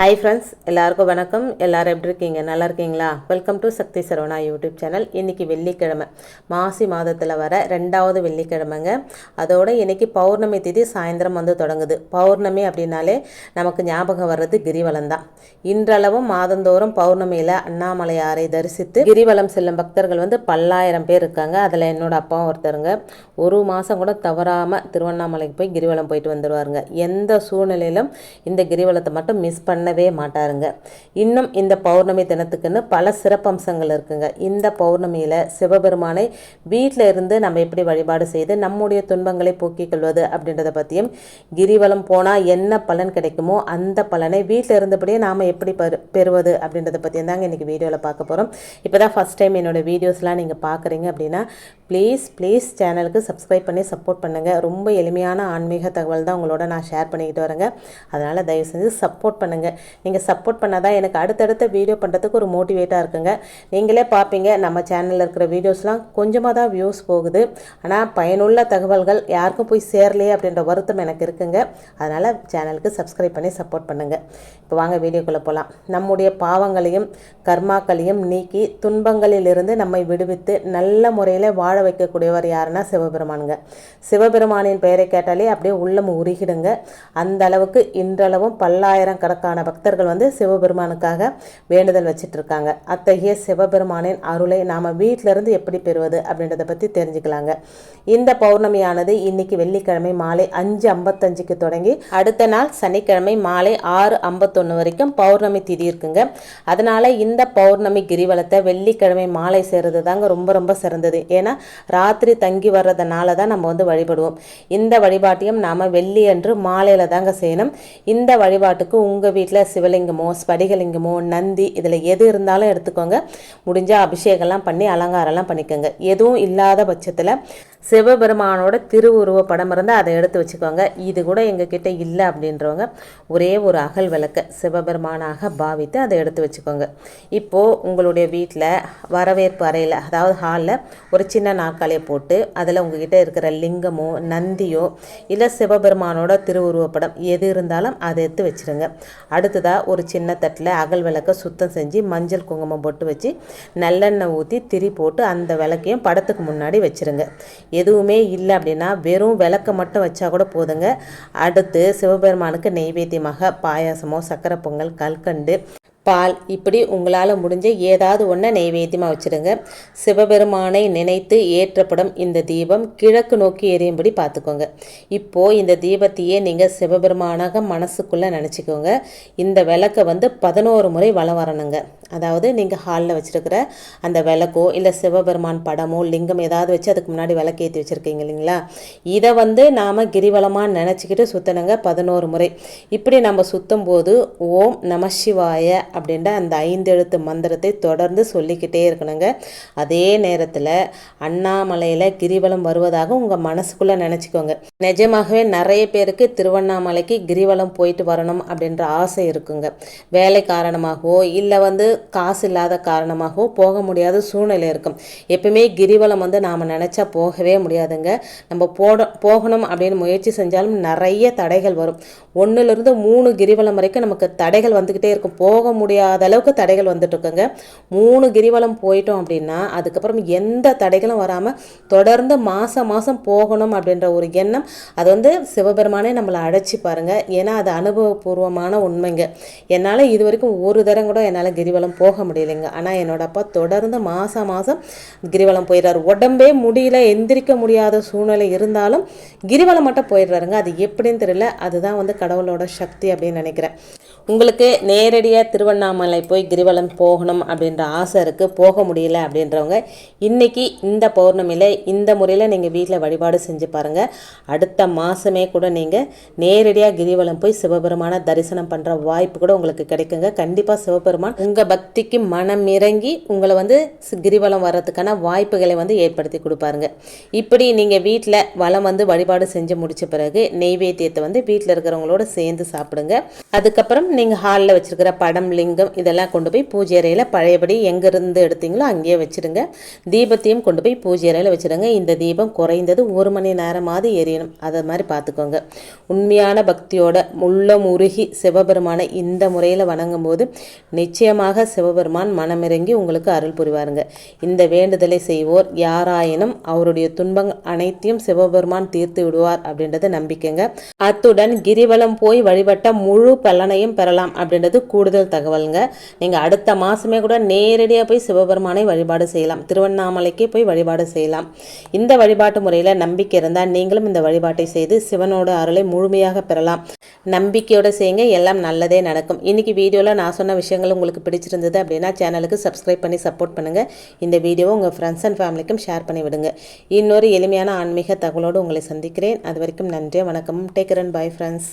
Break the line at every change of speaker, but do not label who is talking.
Hi friends, எல்லாருக்கும் வணக்கம். எல்லாரும் எப்படி இருக்கீங்க? நல்லா இருக்கீங்களா? Welcome to Sakthi Saravana YouTube channel. இன்றைக்கி வெள்ளிக்கிழமை, மாசி மாதத்தில் வர 2வது வெள்ளிக்கிழமைங்க. அதோட இன்றைக்கி பௌர்ணமி திதி சாயந்தரம் தொடங்குது. பௌர்ணமி அப்படின்னாலே நமக்கு ஞாபகம் வர்றது கிரிவலம் தான். இன்றளவும் மாதந்தோறும் பௌர்ணமியில் அண்ணாமலையாரை தரிசித்து கிரிவலம் செல்லும் பக்தர்கள் பல்லாயிரம் பேர் இருக்காங்க. அதில் என்னோட அப்பாவும் ஒருத்தருங்க. ஒரு மாதம் கூட தவறாமல் திருவண்ணாமலைக்கு போய் கிரிவலம் போயிட்டு வந்துடுவாருங்க. எந்த சூழ்நிலையிலும் இந்த கிரிவலத்தை மட்டும் மிஸ் பண்ணவே மாட்டாருங்க. இன்னும் இந்த பௌர்ணமி தினத்துக்குன்னு பல சிறப்பம்சங்கள் இருக்குங்க. இந்த பௌர்ணமியில் சிவபெருமானை வீட்டில் இருந்து நம்ம எப்படி வழிபாடு செய்து நம்முடைய துன்பங்களை போக்கிக் கொள்வது அப்படின்றத பற்றியும், கிரிவலம் போனால் என்ன பலன் கிடைக்குமோ அந்த பலனை வீட்டில் இருந்தபடியே நாம் எப்படி பெறுவது அப்படின்றத பற்றியும் தாங்க இன்றைக்கி வீடியோவில் பார்க்க போகிறோம். இப்போ தான் ஃபஸ்ட் டைம் என்னோடய வீடியோஸ்லாம் நீங்கள் பார்க்குறீங்க அப்படின்னா ப்ளீஸ் சேனலுக்கு சப்ஸ்கிரைப் பண்ணி சப்போர்ட் பண்ணுங்கள். ரொம்ப எளிமையான ஆன்மீக தகவல் தான் உங்களோட நான் ஷேர் பண்ணிக்கிட்டு வரேங்க. அதனால் தயவு செஞ்சு சப்போர்ட் பண்ணுங்கள். நீங்கள் சப்போர்ட் பண்ணால் தான் எனக்கு அடுத்தடுத்த வீடியோ பண்ணுறதுக்கு ஒரு மோட்டிவேட்டாக இருக்குங்க. நீங்களே பார்ப்பீங்க, நம்ம சேனலில் இருக்கிற வீடியோஸ்லாம் கொஞ்சமாக தான் வியூஸ் போகுது. ஆனால் பயனுள்ள தகவல்கள் யாருக்கும் போய் சேரலையே அப்படின்ற வருத்தம் எனக்கு இருக்குங்க. அதனால் சேனலுக்கு சப்ஸ்கிரைப் பண்ணி சப்போர்ட் பண்ணுங்கள். இப்போ வாங்க வீடியோக்குள்ளே போகலாம். நம்முடைய பாவங்களையும் கர்மாக்களையும் நீக்கி துன்பங்களிலிருந்து நம்மை விடுவித்து நல்ல முறையில் வாழ வைக்கக்கூடியவர் யாருன்னா சிவபெருமானுங்க. சிவபெருமானின் பெயரை கேட்டாலே அப்படியே உள்ளம் உருகிடுங்க. அந்த அளவுக்கு இன்றளவும் பல்லாயிரக்கணக்கான பக்தர்கள் சிவபெருமானுக்காக வேண்டுதல் வச்சிட்டு இருக்காங்க. அத்தகைய சிவபெருமானின் அருளை நாம் வீட்டிலிருந்து எப்படி பெறுவது அப்படின்றத பற்றி தெரிஞ்சுக்கலாங்க. இந்த பௌர்ணமியானது இன்னைக்கு வெள்ளிக்கிழமை மாலை 5:55க்கு தொடங்கி அடுத்த நாள் சனிக்கிழமை மாலை 6:51 வரைக்கும் பௌர்ணமி திதி இருக்குங்க. அதனால இந்த பௌர்ணமி கிரிவலத்தை வெள்ளிக்கிழமை மாலை செய்கிறது தாங்க ரொம்ப சிறந்தது. ஏன்னா ராத்திரி தங்கி வர்றதுனால தான் நம்ம வழிபடுவோம். இந்த வழிபாட்டையும் நாம் வெள்ளி அன்று மாலையில் தாங்க செய்யணும். இந்த வழிபாட்டுக்கு உங்கள் வீட்டில் சிவலிங்கமோ ஸ்படிகலிங்கமோ நந்தி இதில் எது இருந்தாலும் எடுத்துக்கோங்க. முடிஞ்சால் அபிஷேகம்லாம் பண்ணி அலங்காரம்லாம் பண்ணிக்கோங்க. எதுவும் இல்லாத பட்சத்தில் சிவபெருமானோட திருவுருவ படம் இருந்தால் அதை எடுத்து வச்சுக்கோங்க. இது கூட எங்ககிட்ட இல்லை அப்படின்றவங்க ஒரே ஒரு அகல் விளக்க சிவபெருமானாக பாவித்து அதை எடுத்து வச்சுக்கோங்க. இப்போது உங்களுடைய வீட்டில் வரவேற்பு அறையில், அதாவது ஹாலில் ஒரு சின்ன நாற்காலியை போட்டு அதில் உங்ககிட்ட இருக்கிற லிங்கமோ நந்தியோ இல்லை சிவபெருமானோட திருவுருவ படம் எது இருந்தாலும் அதை எடுத்து வச்சுருங்க. அடுத்ததாக ஒரு சின்ன தட்டில் அகல் விளக்க சுத்தம் செஞ்சு மஞ்சள் குங்குமம் போட்டு வச்சு நல்லெண்ணெய் ஊற்றி திரி போட்டு அந்த விளக்கையும் படத்துக்கு முன்னாடி வச்சுருங்க. எதுவுமே இல்லை அப்படின்னா வெறும் விளக்க மட்டும் வச்சா கூட போதுங்க. அடுத்து சிவபெருமானுக்கு நெய்வேத்தியமாக பாயாசமோ சக்கரை பொங்கல் கல்கண்டு பால் இப்படி உங்களால் முடிஞ்ச ஏதாவது ஒன்றை நெய்வேத்தியமாக வச்சுடுங்க. சிவபெருமானை நினைத்து ஏற்றப்படும் இந்த தீபம் கிழக்கு நோக்கி எரியும்படி பார்த்துக்கோங்க. இப்போது இந்த தீபத்தையே நீங்கள் சிவபெருமானாக மனசுக்குள்ளே நினச்சிக்கோங்க. இந்த விளக்கை 11 முறை வலம் வரணுங்க. அதாவது நீங்கள் ஹாலில் வச்சுருக்கிற அந்த விளக்கோ இல்லை சிவபெருமான் படமோ லிங்கம் ஏதாவது வச்சு அதுக்கு முன்னாடி விளக்கேற்றி வச்சுருக்கீங்க இல்லைங்களா, இதை நாம் கிரிவலமாக நினச்சிக்கிட்டு சுற்றணுங்க 11 முறை. இப்படி நம்ம சுற்றும் போது ஓம் நம சிவாய அப்படின்ற அந்த 5 எழுத்து மந்திரத்தை தொடர்ந்து சொல்லிக்கிட்டே இருக்கணுங்க. அதே நேரத்தில் அண்ணாமலையில் கிரிவலம் வருவதாக உங்கள் மனசுக்குள்ளே நினச்சிக்கோங்க. நிஜமாகவே நிறைய பேருக்கு திருவண்ணாமலைக்கு கிரிவலம் போயிட்டு வரணும் அப்படின்ற ஆசை இருக்குங்க. வேலை காரணமாகவோ இல்லை காசு இல்லாத காரணமாகவோ போக முடியாத சூழ்நிலை இருக்கும். எப்பவுமே கிரிவலம் நாம் நினச்சா போகவே முடியாதுங்க. நம்ம போகணும் அப்படின்னு முயற்சி செஞ்சாலும் நிறைய தடைகள் வரும். 1லிருந்து 3 கிரிவலம் வரைக்கும் நமக்கு தடைகள் வந்துக்கிட்டே இருக்கும். போக முடியாத அளவுக்கு தடைகள் வந்துட்டு இருக்குங்க. 3 கிரிவலம் போயிட்டோம் அப்படின்னா அதுக்கப்புறம் எந்த தடைகளும் வராமல் தொடர்ந்து மாதம் போகணும் அப்படின்ற ஒரு எண்ணம் அது சிவபெருமானே நம்மளை அழைச்சி பாருங்க. ஏன்னா அது அனுபவபூர்வமான உண்மைங்க. என்னால் இது வரைக்கும் ஒரு தரம் கூட என்னால் கிரிவலம் போக முடியலைங்க. ஆனால் என்னோட அப்பா தொடர்ந்து மாதம் கிரிவலம் போயிடுறாரு. உடம்பே முடியல, எந்திரிக்க முடியாத சூழ்நிலை இருந்தாலும் கிரிவலம் மட்டும் போயிடுறாருங்க. அது எப்படின்னு தெரியல. அதுதான் கடவுளோட சக்தி அப்படின்னு நினைக்கிறேன். உங்களுக்கு நேரடியாக திருவண்ணாமலை போய் கிரிவலம் போகணும் அப்படின்ற ஆசை இருக்குது, போக முடியல அப்படின்றவங்க இன்றைக்கி இந்த பௌர்ணமியில் இந்த முறையில் நீங்கள் வீட்டில் வழிபாடு செஞ்சு பாருங்கள். அடுத்த மாதமே கூட நீங்கள் நேரடியாக கிரிவலம் போய் சிவபெருமான தரிசனம் பண்ணுற வாய்ப்பு கூட உங்களுக்கு கிடைக்குங்க. கண்டிப்பாக சிவபெருமான் உங்கள் பக்திக்கு மனம் இறங்கி உங்களை கிரிவலம் வர்றதுக்கான வாய்ப்புகளை ஏற்படுத்தி கொடுப்பாருங்க. இப்படி நீங்கள் வீட்டில் வலம் வழிபாடு செஞ்சு முடித்த பிறகு நெய்வேத்தியத்தை வீட்டில் இருக்கிறவங்களோட சேர்ந்து சாப்பிடுங்க. அதுக்கப்புறம் நீங்கள் ஹாலில் வச்சுருக்கிற படம், லிங்கம் இதெல்லாம் கொண்டு போய் பூஜை அறையில் பழையபடி எங்கேருந்து எடுத்தீங்களோ அங்கேயே வச்சுடுங்க. தீபத்தையும் கொண்டு போய் பூஜை அறையில் வச்சுடுங்க. இந்த தீபம் குறைந்தது 1 மணி நேரமாவது எரியணும். அதை மாதிரி பார்த்துக்கோங்க. உண்மையான பக்தியோட உள்ளம் உருகி சிவபெருமானை இந்த முறையில் வணங்கும் போது நிச்சயமாக சிவபெருமான் மனமிறங்கி உங்களுக்கு அருள் புரிவாருங்க. இந்த வேண்டுதலை செய்வோர் யாராயினும் அவருடைய துன்பங்கள் அனைத்தையும் சிவபெருமான் தீர்த்து விடுவார் அப்படின்றது நம்பிக்கைங்க. அத்துடன் கிரிவலம் போய் வழிபட்ட முழு பலனையும் பெறலாம் அப்படின்றது கூடுதல் தகவலுங்க. நீங்கள் அடுத்த மாதமே கூட நேரடியாக போய் சிவபெருமானை வழிபாடு செய்யலாம். திருவண்ணாமலைக்கே போய் வழிபாடு செய்யலாம். இந்த வழிபாட்டு முறையில் நம்பிக்கை இருந்தால் நீங்களும் இந்த வழிபாட்டை செய்து சிவனோட அருளை முழுமையாக பெறலாம். நம்பிக்கையோடு செய்யுங்க, எல்லாம் நல்லதே நடக்கும். இன்றைக்கி வீடியோவில் நான் சொன்ன விஷயங்கள் உங்களுக்கு பிடிச்சிருந்தது அப்படின்னா சேனலுக்கு சப்ஸ்கிரைப் பண்ணி சப்போர்ட் பண்ணுங்கள். இந்த வீடியோவை உங்கள் ஃப்ரெண்ட்ஸ் அண்ட் ஃபேமிலிக்கும் ஷேர் பண்ணி விடுங்க. இன்னொரு எளிமையான ஆன்மீக தகவலோடு உங்களை சந்திக்கிறேன். அது வரைக்கும் நன்றி, வணக்கம். Take care and bye friends.